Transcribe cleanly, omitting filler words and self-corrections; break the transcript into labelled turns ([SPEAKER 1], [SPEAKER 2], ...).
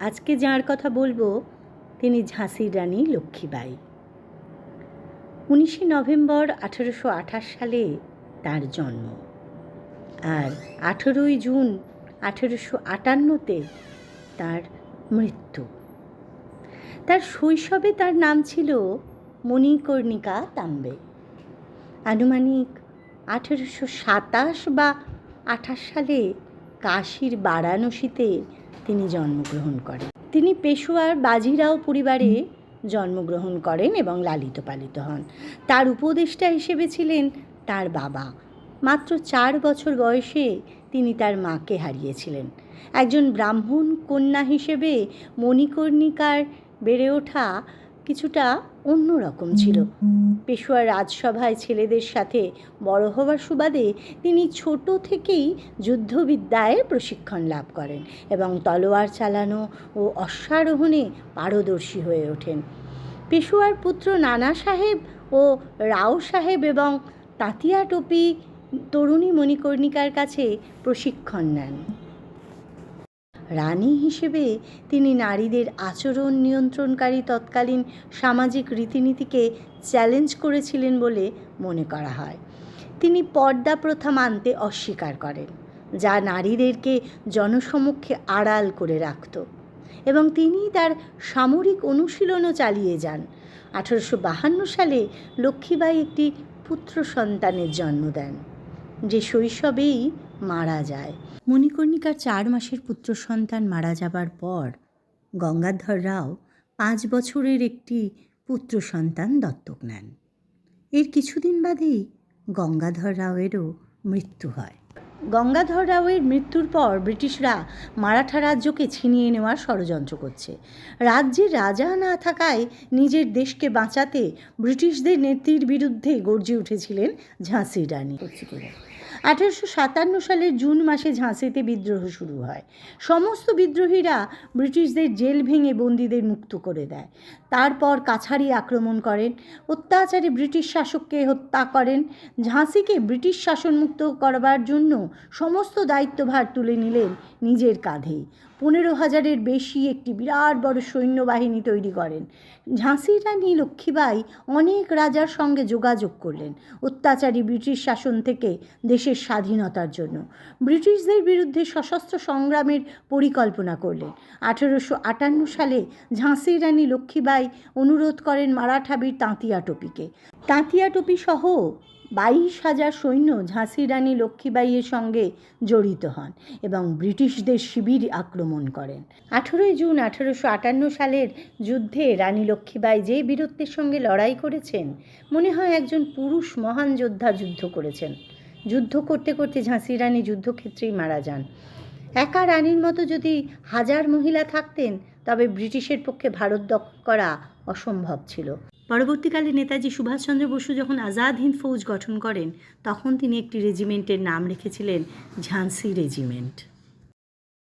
[SPEAKER 1] আজকে যার কথা বলবো তিনি ঝাঁসির রানী লক্ষ্মীবাঈ। 19শে নভেম্বর 1828 সালে তার জন্ম, আর 18ই জুন 1858-তে তার মৃত্যু। তার শৈশবে তার নাম ছিল মণিকর্ণিকা তাম্বে। আনুমানিক 1827 বা 28 সালে কাশীর বারাণসীতে তিনি জন্মগ্রহণ করেন। তিনি পেশোয়ার বাজিরাও পরিবারে জন্মগ্রহণ করেন এবং লালিত পালিত হন। তার উপদেষ্টা হিসেবে ছিলেন তার বাবা। মাত্র 4 বছর বয়সে তিনি তার মাকে হারিয়েছিলেন। একজন ব্রাহ্মণ কন্যা হিসেবে মণিকর্ণিকার বেড়ে ওঠা কিছুটা অন্যরকম ছিল। পেশোয়ার রাজসভায় ছেলেদের সাথে বড় হওয়ার সুবাদে তিনি ছোট থেকেই যুদ্ধবিদ্যায় প্রশিক্ষণ লাভ করেন এবং তলোয়ার চালানো ও অশ্বারোহণে পারদর্শী হয়ে ওঠেন। পেশোয়ার পুত্র নানা সাহেব ও রাও সাহেব এবং তাঁতিয়া টোপি তরুণী মণিকর্ণিকার কাছে প্রশিক্ষণ নেন। রানী হিসেবে তিনি নারীদের আচরণ নিয়ন্ত্রণকারী তৎকালীন সামাজিক রীতিনীতিকে চ্যালেঞ্জ করেছিলেন বলে মনে করা হয়। তিনি পর্দা প্রথা মানতে অস্বীকার করেন, যা নারীদেরকে জনসমক্ষে আড়াল করে রাখত, এবং তিনি তার সামরিক অনুশীলনও চালিয়ে যান। 1852 সালে লক্ষ্মীবাঈ একটি পুত্র সন্তানের জন্ম দেন, যে শৈশবেই মারা যায়। মণিকর্ণিকার 4 মাসের পুত্র সন্তান মারা যাবার পর গঙ্গাধর রাও 5 বছরের একটি পুত্র সন্তান দত্তক নেন। এর কিছুদিন বাদেই গঙ্গাধর রাওয়েরও মৃত্যু হয়। গঙ্গাধর রাওয়ের মৃত্যুর পর ব্রিটিশরা মারাঠা রাজ্যকে ছিনিয়ে নেওয়ার ষড়যন্ত্র করছে। রাজ্যের রাজা না থাকায় নিজের দেশকে বাঁচাতে ব্রিটিশদের নেত্রীর বিরুদ্ধে গর্জে উঠেছিলেন ঝাঁসির রানী। 1857 সালের জুন মাসে ঝাঁসিতে বিদ্রোহ শুরু হয়। সমস্ত বিদ্রোহীরা ব্রিটিশদের জেল ভেঙে বন্দীদের মুক্ত করে দেয়। তারপর কাছারি আক্রমণ করেন, অত্যাচারে ব্রিটিশ শাসককে হত্যা করেন। ঝাঁসিকে ব্রিটিশ শাসনমুক্ত করবার জন্য সমস্ত দায়িত্বভার তুলে নিলেন নিজের কাঁধেই। 15,000-এর বেশি একটি বিরাট বড় সৈন্যবাহিনী তৈরি করেন। ঝাঁসির রানী লক্ষ্মীবাঈ অনেক রাজার সঙ্গে যোগাযোগ করলেন অত্যাচারী ব্রিটিশ শাসন থেকে দেশের স্বাধীনতার জন্য। ব্রিটিশদের বিরুদ্ধে সশস্ত্র সংগ্রামের পরিকল্পনা করলেন। 1858 সালে ঝাঁসির রানী লক্ষ্মীবাঈ অনুরোধ করেন মারাঠা বীর তাঁতিয়া টোপিকে। তাঁতিয়া টোপি সহ 22,000 সৈন্য ঝাঁসির রানী লক্ষ্মীবাঈয়ের সঙ্গে জড়িত হন এবং ব্রিটিশদের শিবির আক্রমণ করেন। 18 জুন 1858 সালের যুদ্ধে রানী লক্ষ্মীবাঈ যে বীরত্বের সঙ্গে লড়াই করেছেন, মনে হয় একজন পুরুষ মহান যোদ্ধা যুদ্ধ করেছেন। যুদ্ধ করতে করতে ঝাঁসির রানী যুদ্ধক্ষেত্রেই মারা যান। একা রানীর মতো যদি 1000 মহিলা থাকতেন, তবে ব্রিটিশের পক্ষে ভারত দখল করা অসম্ভব ছিল। পরবর্তীকালে নেতাজি সুভাষচন্দ্র বসু যখন আজাদ হিন্দ ফৌজ গঠন করেন, তখন তিনি একটি রেজিমেন্টের নাম রেখেছিলেন ঝাঁসি রেজিমেন্ট।